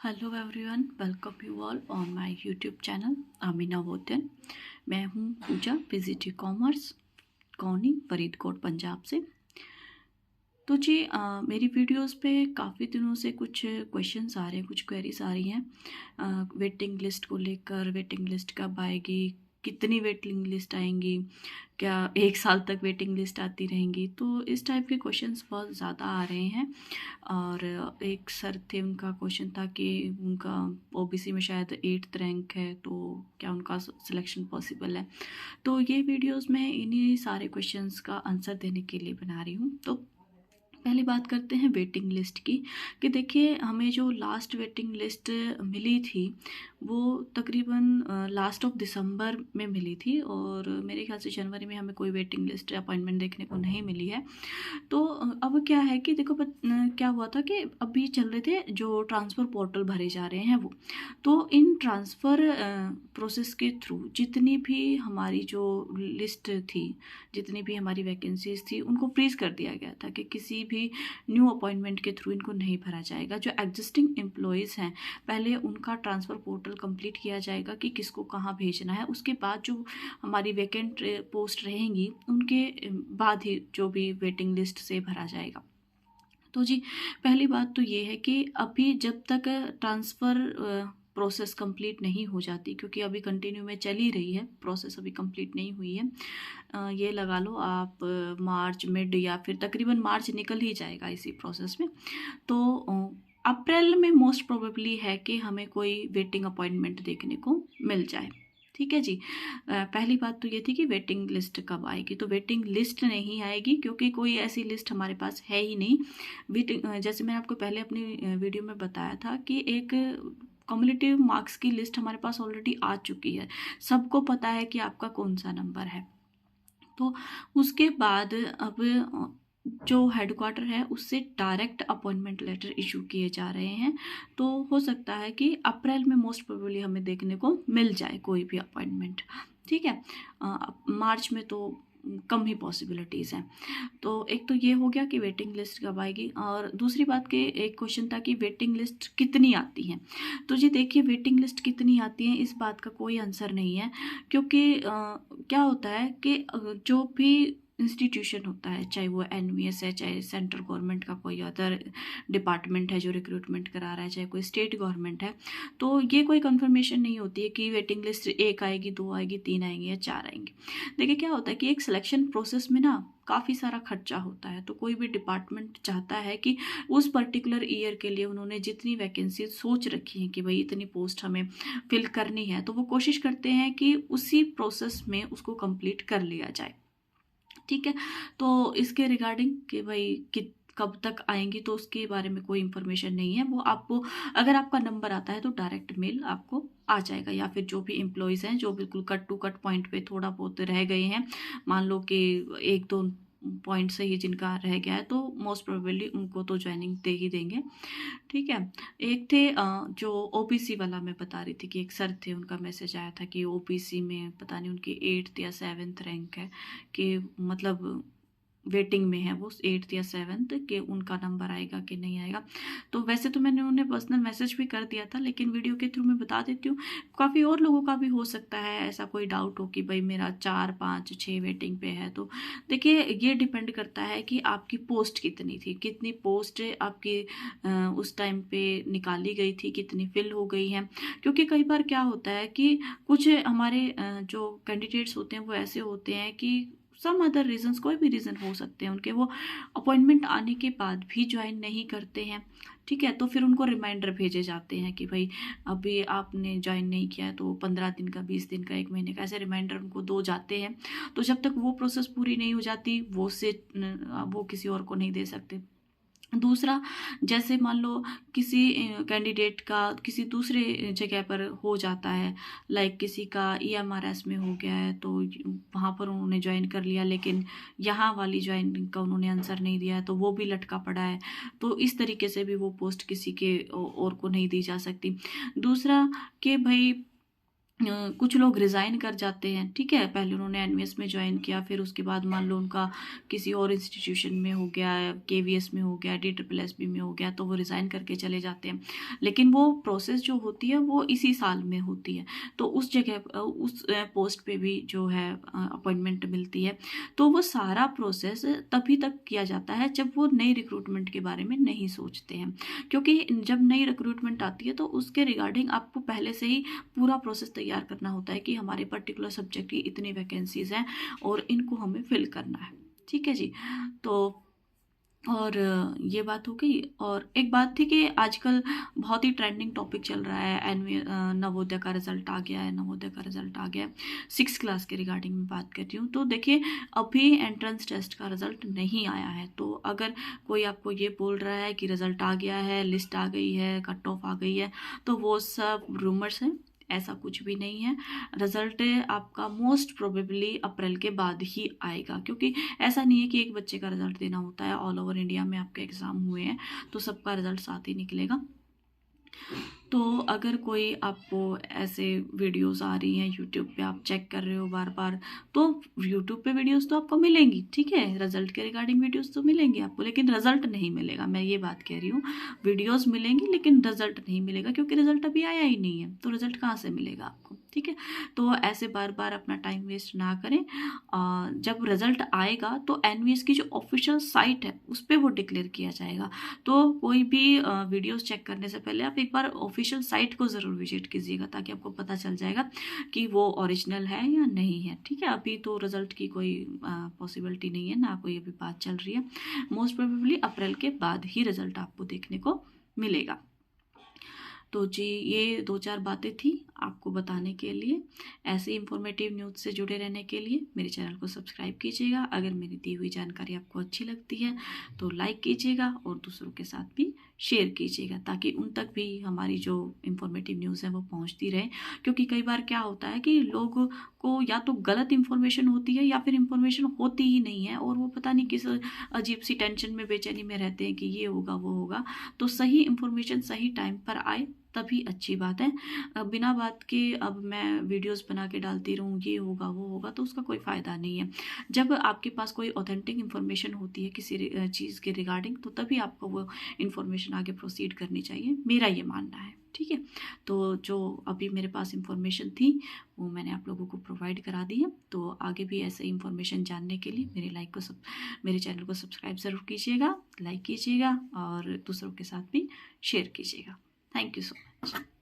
Hello everyone, welcome you all on my YouTube channel आमिना वोतन। मैं हूँ पूजा, पीजीटी कॉमर्स, कौनी, फरीदकोट, पंजाब से। तो जी मेरी वीडियोस पे काफ़ी दिनों से कुछ क्वेश्चंस आ रहे हैं, कुछ क्वेरीज आ रही हैं वेटिंग लिस्ट को लेकर। वेटिंग लिस्ट कब आएगी, कितनी वेटिंग लिस्ट आएंगी, क्या 1 साल तक वेटिंग लिस्ट आती रहेंगी। तो इस टाइप के क्वेश्चंस बहुत ज़्यादा आ रहे हैं। और एक सर थे, उनका क्वेश्चन था कि उनका ओबीसी में शायद 8th रैंक है, तो क्या उनका सिलेक्शन पॉसिबल है। तो ये वीडियोस मैं इन्हीं सारे क्वेश्चंस का आंसर देने के लिए बना रही हूँ। तो पहली बात करते हैं वेटिंग लिस्ट की। कि देखिए, हमें जो लास्ट वेटिंग लिस्ट मिली थी वो तकरीबन लास्ट ऑफ दिसंबर में मिली थी, और मेरे ख्याल से जनवरी में हमें कोई वेटिंग लिस्ट अपॉइंटमेंट देखने को नहीं मिली है। तो अब क्या है कि देखो क्या हुआ था कि अभी चल रहे थे जो ट्रांसफ़र पोर्टल भरे जा रहे हैं वो। तो इन ट्रांसफ़र प्रोसेस के थ्रू जितनी भी हमारी जो लिस्ट थी, जितनी भी हमारी वैकेंसीज थी, उनको फ्रीज़ कर दिया गया था कि किसी भी न्यू अपॉइंटमेंट के थ्रू इनको नहीं भरा जाएगा। जो एग्जिस्टिंग एम्प्लॉयज़ हैं, पहले उनका ट्रांसफ़र पोर्टल कंप्लीट किया जाएगा कि किसको कहाँ भेजना है। उसके बाद जो हमारी वैकेंट पोस्ट रहेंगी उनके बाद ही जो भी वेटिंग लिस्ट से भरा जाएगा। तो जी पहली बात तो ये है कि अभी जब तक ट्रांसफ़र प्रोसेस कंप्लीट नहीं हो जाती, क्योंकि अभी कंटिन्यू में चल ही रही है, प्रोसेस अभी कंप्लीट नहीं हुई है। ये लगा लो आप मार्च मिड या फिर तकरीबन मार्च निकल ही जाएगा इसी प्रोसेस में। तो अप्रैल में मोस्ट प्रोबेबली है कि हमें कोई वेटिंग अपॉइंटमेंट देखने को मिल जाए। ठीक है जी। पहली बात तो ये थी कि वेटिंग लिस्ट कब आएगी। तो वेटिंग लिस्ट नहीं आएगी, क्योंकि कोई ऐसी लिस्ट हमारे पास है ही नहीं। वेटिंग जैसे मैंने आपको पहले अपनी वीडियो में बताया था कि एक कम्युनिटिव मार्क्स की लिस्ट हमारे पास ऑलरेडी आ चुकी है। सबको पता है कि आपका कौन सा नंबर है। तो उसके बाद अब जो हेडक्वार्टर है उससे डायरेक्ट अपॉइंटमेंट लेटर इशू किए जा रहे हैं। तो हो सकता है कि अप्रैल में मोस्ट प्रोबेबली हमें देखने को मिल जाए कोई भी अपॉइंटमेंट। ठीक है। मार्च में तो कम ही पॉसिबिलिटीज़ हैं। तो एक तो ये हो गया कि वेटिंग लिस्ट कब आएगी। और दूसरी बात के एक क्वेश्चन था कि वेटिंग लिस्ट कितनी आती हैं। तो जी देखिए, वेटिंग लिस्ट कितनी आती है इस बात का कोई आंसर नहीं है, क्योंकि क्या होता है कि जो भी इंस्टीट्यूशन होता है, चाहे वो एनवीएस है, चाहे सेंट्रल गवर्नमेंट का कोई अदर डिपार्टमेंट है जो रिक्रूटमेंट करा रहा है, चाहे कोई स्टेट गवर्नमेंट है, तो ये कोई कंफर्मेशन नहीं होती है कि वेटिंग लिस्ट 1 आएगी, 2 आएगी, 3 आएंगी या 4 आएंगी। देखिए क्या होता है कि एक सिलेक्शन प्रोसेस में ना काफ़ी सारा खर्चा होता है। तो कोई भी डिपार्टमेंट चाहता है कि उस पर्टिकुलर ईयर के लिए उन्होंने जितनी वैकेंसी सोच रखी है कि भाई इतनी पोस्ट हमें फिल करनी है, तो वो कोशिश करते हैं कि उसी प्रोसेस में उसको कंप्लीट कर लिया जाए। ठीक है। तो इसके रिगार्डिंग कि भाई कि कब तक आएंगी, तो उसके बारे में कोई इन्फॉर्मेशन नहीं है। वो आपको, अगर आपका नंबर आता है तो डायरेक्ट मेल आपको आ जाएगा, या फिर जो भी एम्प्लॉयज़ हैं जो बिल्कुल कट टू कट पॉइंट पे थोड़ा बहुत रह गए हैं, मान लो कि 1-2 पॉइंट से ही जिनका रह गया है, तो मोस्ट प्रोबेबली उनको तो ज्वाइनिंग दे ही देंगे। ठीक है। एक थे जो ओबीसी वाला मैं बता रही थी कि एक सर थे, उनका मैसेज आया था कि ओबीसी में पता नहीं उनकी 8th या 7th रैंक है, कि मतलब वेटिंग में है वो 8th या 7th, कि उनका नंबर आएगा कि नहीं आएगा। तो वैसे तो मैंने उन्हें पर्सनल मैसेज भी कर दिया था, लेकिन वीडियो के थ्रू मैं बता देती हूँ। काफ़ी और लोगों का भी हो सकता है ऐसा कोई डाउट हो कि भाई मेरा 4, 5, 6 वेटिंग पे है। तो देखिए, ये डिपेंड करता है कि आपकी पोस्ट कितनी थी, कितनी पोस्ट आपकी उस टाइम पे निकाली गई थी, कितनी फिल हो गई हैं। क्योंकि कई बार क्या होता है कि कुछ हमारे जो कैंडिडेट्स होते हैं वो ऐसे होते हैं कि सम अदर रीजंस, कोई भी रीज़न हो सकते हैं उनके, वो अपॉइंटमेंट आने के बाद भी ज्वाइन नहीं करते हैं। ठीक है। तो फिर उनको रिमाइंडर भेजे जाते हैं कि भाई अभी आपने ज्वाइन नहीं किया है, तो 15 दिन का, 20 दिन का, 1 महीने का, ऐसे रिमाइंडर उनको दो जाते हैं। तो जब तक वो प्रोसेस पूरी नहीं हो जाती, वो किसी और को नहीं दे सकते। दूसरा, जैसे मान लो किसी कैंडिडेट का किसी दूसरे जगह पर हो जाता है, लाइक किसी का ईएमआरएस में हो गया है, तो वहाँ पर उन्होंने ज्वाइन कर लिया, लेकिन यहाँ वाली ज्वाइनिंग का उन्होंने आंसर नहीं दिया है, तो वो भी लटका पड़ा है। तो इस तरीके से भी वो पोस्ट किसी के और को नहीं दी जा सकती। दूसरा कि भाई कुछ लोग रिज़ाइन कर जाते हैं, ठीक है। पहले उन्होंने एनवीएस में ज्वाइन किया, फिर उसके बाद मान लो उनका किसी और इंस्टीट्यूशन में हो गया, केवीएस में हो गया, DSSB में हो गया, तो वो रिज़ाइन करके चले जाते हैं। लेकिन वो प्रोसेस जो होती है वो इसी साल में होती है, तो उस जगह उस पोस्ट पे भी जो है अपॉइंटमेंट मिलती है। तो वो सारा प्रोसेस तभी तक किया जाता है जब वो नई रिक्रूटमेंट के बारे में नहीं सोचते हैं, क्योंकि जब नई रिक्रूटमेंट आती है तो उसके रिगार्डिंग आपको पहले से ही पूरा प्रोसेस तैयार करना होता है कि हमारे पर्टिकुलर सब्जेक्ट की इतनी वैकेंसीज हैं और इनको हमें फिल करना है, ठीक है जी। तो और ये बात हो गई। और एक बात थी कि आजकल बहुत ही ट्रेंडिंग टॉपिक चल रहा है, नवोदय का रिजल्ट आ गया है, नवोदय का रिजल्ट आ गया है। 6th क्लास के रिगार्डिंग में बात कर रही हूँ। तो देखिए, अभी एंट्रेंस टेस्ट का रिजल्ट नहीं आया है, तो अगर कोई आपको ये बोल रहा है कि रिजल्ट आ गया है, लिस्ट आ गई है, कट ऑफ आ गई है, तो वो सब रूमर्स हैं। ऐसा कुछ भी नहीं है। रिजल्ट आपका मोस्ट प्रोबेबली अप्रैल के बाद ही आएगा, क्योंकि ऐसा नहीं है कि एक बच्चे का रिजल्ट देना होता है। ऑल ओवर इंडिया में आपके एग्ज़ाम हुए हैं, तो सबका रिजल्ट साथ ही निकलेगा। तो अगर कोई आपको ऐसे वीडियोस आ रही हैं यूट्यूब पे, आप चेक कर रहे हो बार बार, तो यूट्यूब पे वीडियोस तो आपको मिलेंगी, ठीक है, रिजल्ट के रिगार्डिंग वीडियोस तो मिलेंगी आपको, लेकिन रिजल्ट नहीं मिलेगा। मैं ये बात कह रही हूँ, वीडियोस मिलेंगी लेकिन रिजल्ट नहीं मिलेगा, क्योंकि रिजल्ट अभी आया ही नहीं है, तो रिजल्ट कहाँ से मिलेगा आपको, ठीक है। तो ऐसे बार बार अपना टाइम वेस्ट ना करें। जब रिजल्ट आएगा तो एनवीएस की जो ऑफिशियल साइट है उस पर वो डिक्लेयर किया जाएगा। तो कोई भी वीडियोस चेक करने से पहले आप एक बार ऑफिशियल साइट को ज़रूर विजिट कीजिएगा, ताकि आपको पता चल जाएगा कि वो ओरिजिनल है या नहीं है, ठीक है। अभी तो रिज़ल्ट की कोई पॉसिबिलिटी नहीं है, ना कोई अभी बात चल रही है। मोस्ट प्रोबेबली अप्रैल के बाद ही रिज़ल्ट आपको देखने को मिलेगा। तो जी, ये 2-4 बातें थी आपको बताने के लिए। ऐसे इंफॉर्मेटिव न्यूज़ से जुड़े रहने के लिए मेरे चैनल को सब्सक्राइब कीजिएगा। अगर मेरी दी हुई जानकारी आपको अच्छी लगती है तो लाइक कीजिएगा और दूसरों के साथ भी शेयर कीजिएगा, ताकि उन तक भी हमारी जो इंफॉर्मेटिव न्यूज़ है वो पहुंचती रहे। क्योंकि कई बार क्या होता है कि लोगों को या तो गलत इन्फॉर्मेशन होती है या फिर इन्फॉर्मेशन होती ही नहीं है, और वो पता नहीं किस अजीब सी टेंशन में, बेचैनी में रहते हैं कि ये होगा वो होगा। तो सही इन्फॉर्मेशन सही टाइम पर आए तभी अच्छी बात है। बिना बात के अब मैं वीडियोस बना के डालती रहूँ ये होगा वो होगा, तो उसका कोई फ़ायदा नहीं है। जब आपके पास कोई ऑथेंटिक इन्फॉर्मेशन होती है किसी चीज़ के रिगार्डिंग, तो तभी आपको वो इन्फॉर्मेशन आगे प्रोसीड करनी चाहिए, मेरा ये मानना है, ठीक है। तो जो अभी मेरे पास इन्फॉर्मेशन थी वो मैंने आप लोगों को प्रोवाइड करा दी है। तो आगे भी ऐसे इन्फॉर्मेशन जानने के लिए मेरे चैनल को सब्सक्राइब ज़रूर कीजिएगा, लाइक कीजिएगा और दूसरों के साथ भी शेयर कीजिएगा। Thank you so much.